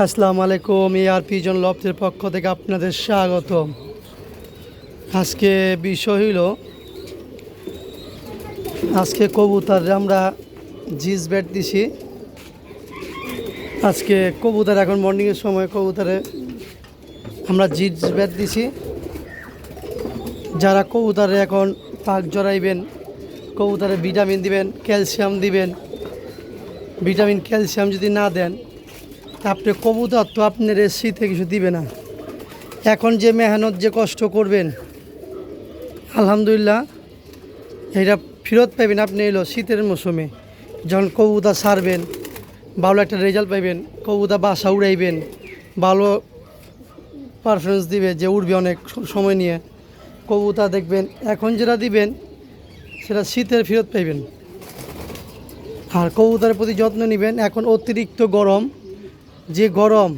আসসালামু আলাইকুম। AR pigeon লফটের পক্ষ থেকে আপনাদের স্বাগতম। আজকে বিষয় হইল, আজকে কবুতর আমরা জিজ ব্যাট দিছি। আজকে কবুতর এখন মর্নিংয়ের সময় কবুতরে আমরা জিজ ব্যাট দিছি। যারা কবুতরে এখন পাক জড়াইবেন, কবুতরে ভিটামিন দিবেন, ক্যালসিয়াম দিবেন। ভিটামিন ক্যালসিয়াম যদি না দেন, আপনি কবুতর তো আপনার শীতে কিছু দিবে না। এখন যে মেহনত, যে কষ্ট করবেন, আলহামদুলিল্লাহ এটা ফেরত পাইবেন আপনি এলো শীতের মৌসুমে। যখন কবুতর ছাড়বেন, ভালো একটা রেজাল্ট পাইবেন, কবুতর বাসা উড়াইবেন, ভালো পারফরমেন্স দিবে, যে উড়বে অনেক সময় নিয়ে। কবুতর দেখবেন এখন যেটা দিবেন সেটা শীতের ফেরত পাইবেন। আর কবুতরের প্রতি যত্ন নেবেন। এখন অতিরিক্ত গরম, যে গরম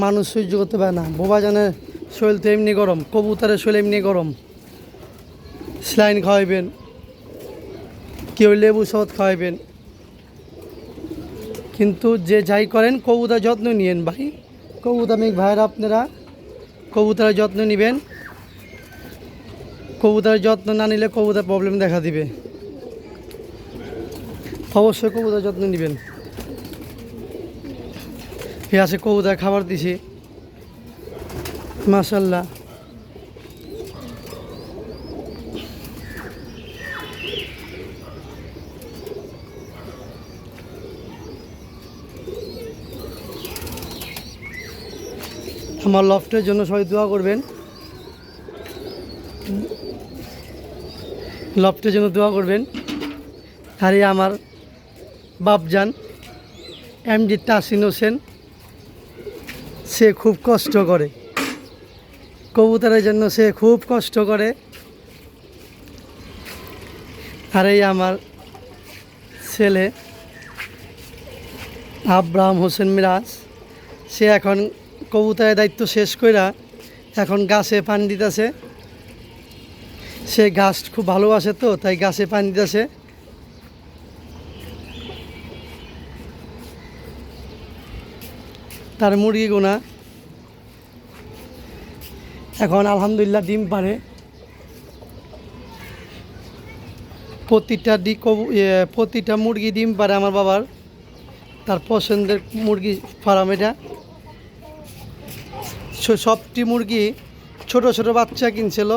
মানুষ সহ্য করতে পারে না। বোবাজানের শরীর তো এমনি গরম, কবুতরের শরীর এমনি গরম। স্যালাইন খাওয়াইবেন, কেউ লেবু শরবত খাওয়াইবেন, কিন্তু যে যাই করেন কবুতর যত্ন নিয়েন ভাই। কবুতর ভাইয়েরা, আপনারা কবুতরের যত্ন নেবেন। কবুতরের যত্ন না নিলে কবুতর প্রবলেম দেখা দিবে। অবশ্যই কবুতর যত্ন নেবেন। এ আছে কবুতর খাবার দিছি, মাশাআল্লাহ। আমার লফটের জন্য সবাই দোয়া করবেন, লফটের জন্য দোয়া করবেন। আর এই আমার বাপজান এমডি তাসিন হোসেন, সে খুব কষ্ট করে কবুতরের জন্য, সে খুব কষ্ট করে। আর এই আমার ছেলে আব্রাহাম হোসেন মিরাজ, সে এখন কবুতরের দায়িত্ব শেষ কইরা এখন গাছে পানি দিতেছে। সে গাছ খুব ভালোবাসে, তো তাই গাছে পানি দিতেছে। তার মুরগিগুনা এখন আলহামদুলিল্লাহ ডিম পারে। প্রতিটা মুরগি ডিম পারে আমার বাবার, তার পছন্দের মুরগি ফার্ম এটা। সবটি মুরগি ছোট ছোট বাচ্চা কিনছিল,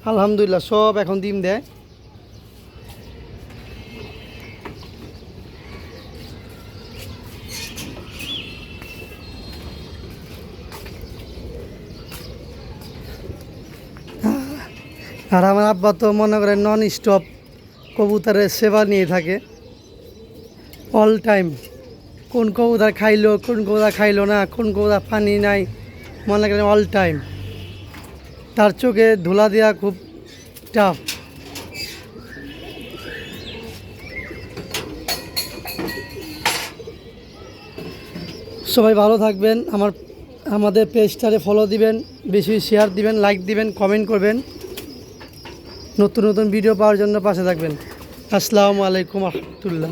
আলহামদুলিল্লাহ সব এখন ডিম দেয়। আর আমার আব্বা তো মনে করেন নন স্টপ কবুতরের সেবা নিয়ে থাকে অল টাইম। কোন কবুতর খাইলো, কোন কবুতর খাইলো না, কোন কবুতর পানি নাই, মনে করেন অল টাইম। তার চোখে ধুলা দেওয়া খুব টাফ। সবাই ভালো থাকবেন। আমাদের পেজটারে ফলো দিবেন, বেশি শেয়ার দিবেন, লাইক দিবেন, কমেন্ট করবেন। নতুন নতুন ভিডিও পাওয়ার জন্য পাশে থাকবেন। আসসালামু আলাইকুম রহমতুল্লাহ।